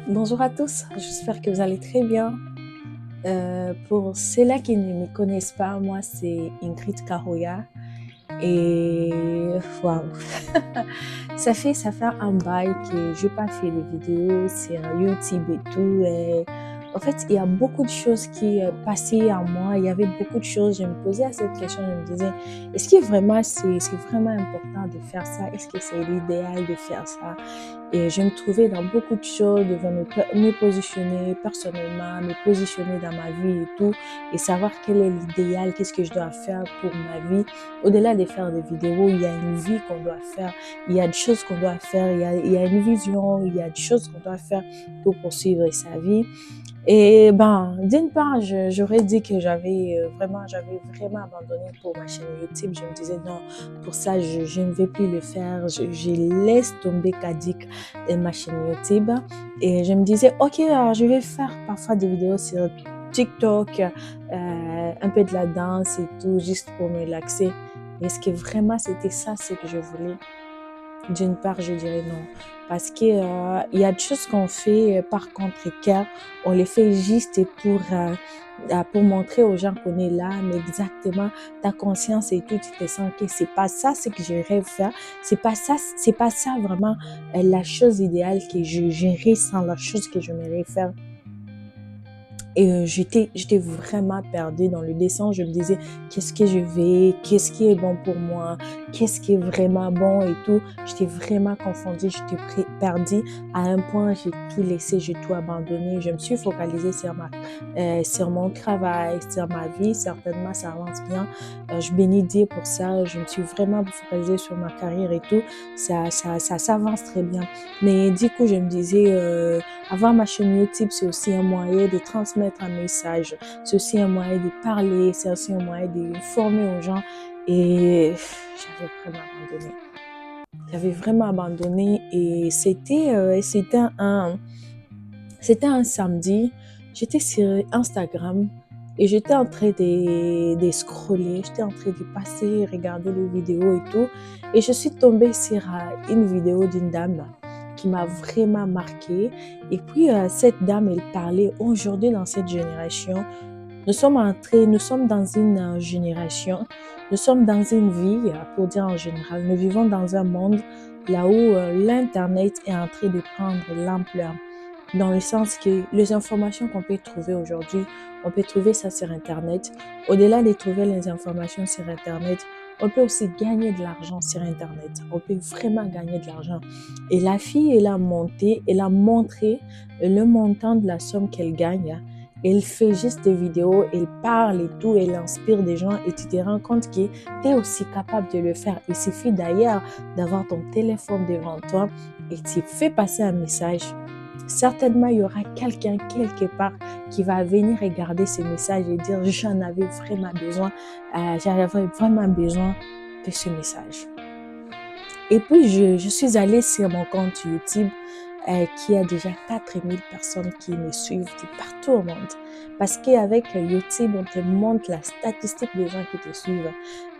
Bonjour à tous, j'espère que vous allez très bien. Pour ceux-là qui ne me connaissent pas, moi c'est Ingrid Karoya et waouh, ça fait un bail que je n'ai pas fait de vidéos sur YouTube et tout. Et en fait, il y a beaucoup de choses qui passaient en moi. Il y avait beaucoup de choses. Je me posais à cette question. Je me disais, est-ce que vraiment c'est vraiment important de faire ça? Est-ce que c'est l'idéal de faire ça? Et je me trouvais dans beaucoup de choses, devant me positionner personnellement, me positionner dans ma vie et tout, et savoir quel est l'idéal, qu'est-ce que je dois faire pour ma vie. Au-delà de faire des vidéos, il y a une vie qu'on doit faire, il y a des choses qu'on doit faire, il y a une vision, il y a des choses qu'on doit faire pour poursuivre sa vie. Et d'une part, j'aurais dit que j'avais vraiment abandonné pour ma chaîne YouTube. Je me disais non, pour ça, je ne vais plus le faire. Je laisse tomber Kadik et ma chaîne YouTube. Et je me disais, ok, alors je vais faire parfois des vidéos sur TikTok, un peu de la danse et tout, juste pour me relaxer. Est-ce que vraiment c'était ça ce que je voulais? D'une part, je dirais non. Parce que il y a des choses qu'on fait par contre-cœur. On les fait juste pour montrer aux gens qu'on est là, mais exactement, ta conscience et tout, tu te sens que c'est pas ça ce que je rêve faire. C'est pas ça vraiment la chose idéale que je ressens, la chose que j'aimerais faire. Et j'étais vraiment perdue dans le dessin. Je me disais, qu'est-ce que je vais? Qu'est-ce qui est bon pour moi? Qu'est-ce qui est vraiment bon et tout? J'étais vraiment confondue, j'étais perdue. À un point, j'ai tout laissé, j'ai tout abandonné. Je me suis focalisée sur mon travail, sur ma vie. Certainement, ça avance bien. Je bénis Dieu pour ça. Je me suis vraiment focalisée sur ma carrière et tout. Ça s'avance très bien. Mais du coup, je me disais, avoir ma chaîne YouTube, c'est aussi un moyen de transmettre un message. C'est aussi un moyen de parler. C'est aussi un moyen de former aux gens. Et j'avais vraiment abandonné. Et c'était un samedi. J'étais sur Instagram et j'étais en train de scroller. J'étais en train de passer, regarder les vidéos et tout. Et je suis tombée sur une vidéo d'une dame qui m'a vraiment marquée. Et puis, cette dame, elle parlait aujourd'hui dans cette génération. Nous sommes dans une génération, nous sommes dans une vie, pour dire en général, nous vivons dans un monde là où l'Internet est en train de prendre l'ampleur. Dans le sens que les informations qu'on peut trouver aujourd'hui, on peut trouver ça sur Internet. Au-delà de trouver les informations sur Internet, on peut aussi gagner de l'argent sur Internet. On peut vraiment gagner de l'argent. Et la fille, elle a montré le montant de la somme qu'elle gagne. Elle fait juste des vidéos, elle parle et tout, elle inspire des gens et tu te rends compte que tu es aussi capable de le faire. Il suffit d'ailleurs d'avoir ton téléphone devant toi et tu fais passer un message. Certainement, il y aura quelqu'un quelque part qui va venir regarder ce message et dire j'en avais vraiment besoin, j'avais vraiment besoin de ce message. Et puis, je suis allée sur mon compte YouTube qui a déjà 4000 personnes qui me suivent de partout au monde. Parce qu'avec YouTube, on te montre la statistique des gens qui te suivent.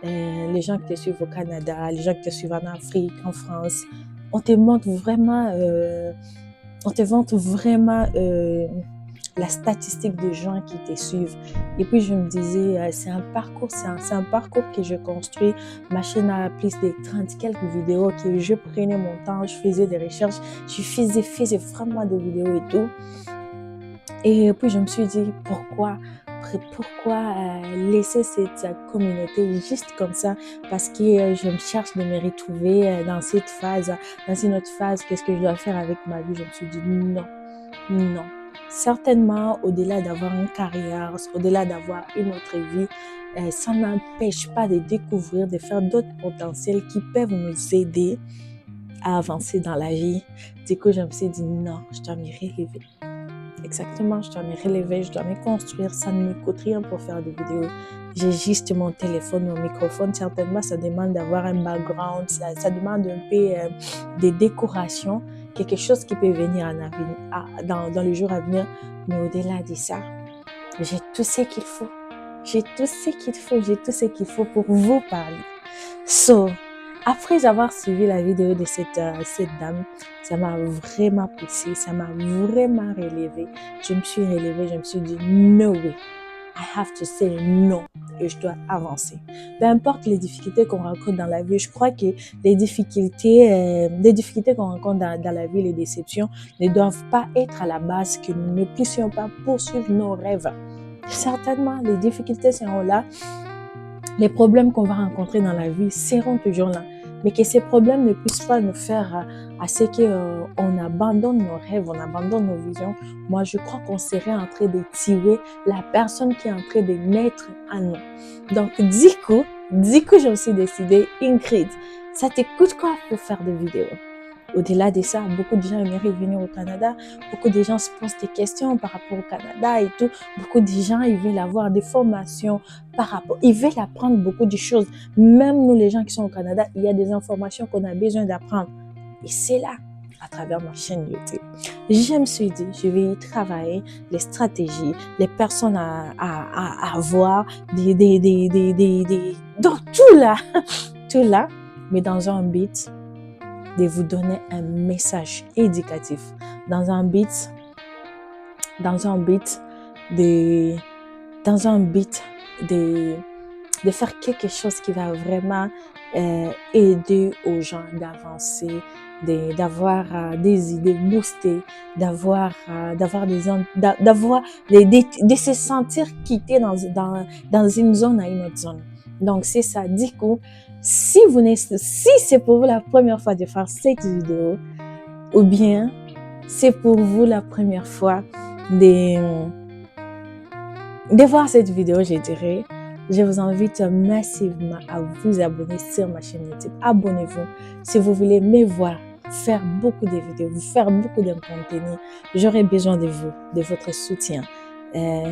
Les gens qui te suivent au Canada, les gens qui te suivent en Afrique, en France. On te montre vraiment la statistique des gens qui te suivent. Et puis je me disais, c'est un parcours que je construis. Ma chaîne a plus de 30 quelques vidéos que je prenais mon temps, je faisais des recherches, je faisais vraiment des vidéos et tout. Et puis je me suis dit, pourquoi laisser cette communauté juste comme ça? Parce que je me cherche de me retrouver dans cette phase, dans une autre phase. Qu'est-ce que je dois faire avec ma vie? Je me suis dit non. Certainement, au-delà d'avoir une carrière, au-delà d'avoir une autre vie, ça n'empêche pas de découvrir, de faire d'autres potentiels qui peuvent nous aider à avancer dans la vie. Du coup, je me suis dit non, je dois me relever. Exactement, je dois me relever, je dois me construire, ça ne me coûte rien pour faire des vidéos. J'ai juste mon téléphone, mon microphone. Certainement, ça demande d'avoir un background, ça demande un peu des décorations, quelque chose qui peut venir dans les jours à venir. Mais au-delà de ça, j'ai tout ce qu'il faut. J'ai tout ce qu'il faut pour vous parler. So, après avoir suivi la vidéo de cette dame, ça m'a vraiment poussée, ça m'a vraiment relevée. Je me suis relevée, je me suis dit, no way, I have to say no. Et je dois avancer. Peu importe les difficultés qu'on rencontre dans la vie, je crois que les difficultés qu'on rencontre dans la vie, les déceptions, ne doivent pas être à la base que nous ne puissions pas poursuivre nos rêves. Certainement, les difficultés seront là, les problèmes qu'on va rencontrer dans la vie seront toujours là, mais que ces problèmes ne puissent pas nous faire à ce qu'on abandonne nos rêves, on abandonne nos visions. Moi, je crois qu'on serait en train de tuer la personne qui est en train de naître à nous. Donc, du coup, je me suis décidée, Ingrid, ça te coûte quoi pour faire des vidéos? Au-delà de ça, beaucoup de gens aimeraient venir au Canada. Beaucoup de gens se posent des questions par rapport au Canada et tout. Beaucoup de gens, ils veulent avoir des formations par rapport. Ils veulent apprendre beaucoup de choses. Même nous, les gens qui sont au Canada, il y a des informations qu'on a besoin d'apprendre. Et c'est là, à travers ma chaîne YouTube. Je me suis dit, je vais y travailler les stratégies, les personnes à voir, donc tout là, mais dans un but de vous donner un message éducatif, dans un but de faire quelque chose qui va vraiment aider aux gens d'avancer, d'avoir des idées boostées, de se sentir quitté dans une zone à une autre zone. Donc, c'est ça. Du coup, si c'est pour vous la première fois de faire cette vidéo, ou bien c'est pour vous la première fois de voir cette vidéo, je dirais, je vous invite massivement à vous abonner sur ma chaîne YouTube. Abonnez-vous si vous voulez me voir faire beaucoup de vidéos, faire beaucoup de contenu. J'aurai besoin de vous, de votre soutien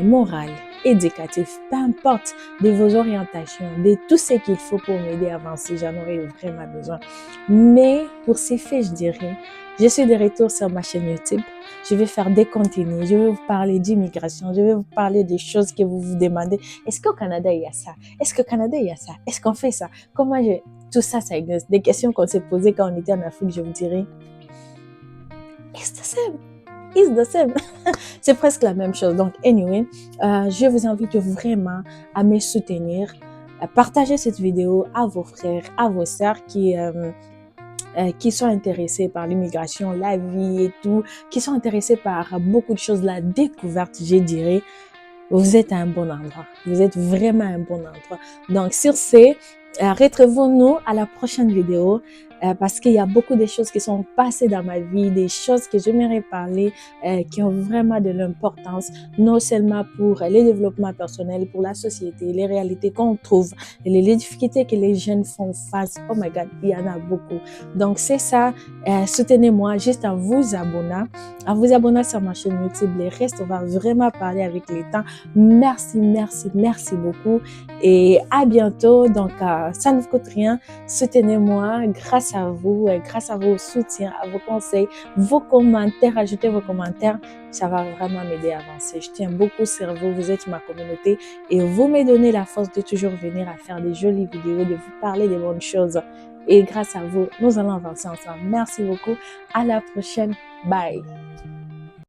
moral, éducatif, peu importe, de vos orientations, de tout ce qu'il faut pour m'aider à avancer. J'en aurai vraiment besoin. Mais pour ces faits, je dirais, je suis de retour sur ma chaîne YouTube. Je vais faire des contenus, je vais vous parler d'immigration, je vais vous parler des choses que vous vous demandez. Est-ce qu'au Canada, il y a ça? Est-ce qu'au Canada, il y a ça? Est-ce qu'on fait ça? Tout ça, ça existe. Des questions qu'on s'est posées quand on était en Afrique, je vous dirais, it's the same. It's the same. C'est presque la même chose. Donc, anyway, je vous invite vraiment à me soutenir, à partager cette vidéo à vos frères, à vos sœurs qui sont intéressés par l'immigration, la vie et tout, qui sont intéressés par beaucoup de choses, la découverte, je dirais. Vous êtes à un bon endroit. Vous êtes vraiment à un bon endroit. Donc, sur ce, retrouvons-nous à la prochaine vidéo parce qu'il y a beaucoup de choses qui sont passées dans ma vie, des choses que j'aimerais parler qui ont vraiment de l'importance, non seulement pour les développements personnels, pour la société, les réalités qu'on trouve, les difficultés que les jeunes font face. Oh my God, il y en a beaucoup. Donc, c'est ça. Soutenez-moi juste en vous abonnant sur ma chaîne YouTube. Les restes, on va vraiment parler avec les temps. Merci beaucoup et à bientôt. Donc, ça ne vous coûte rien. Soutenez-moi grâce à vous, grâce à vos soutiens, à vos conseils, vos commentaires. Ajoutez vos commentaires. Ça va vraiment m'aider à avancer. Je tiens beaucoup sur vous. Vous êtes ma communauté et vous me donnez la force de toujours venir à faire des jolies vidéos, de vous parler des bonnes choses. Et grâce à vous, nous allons avancer ensemble. Merci beaucoup. À la prochaine. Bye.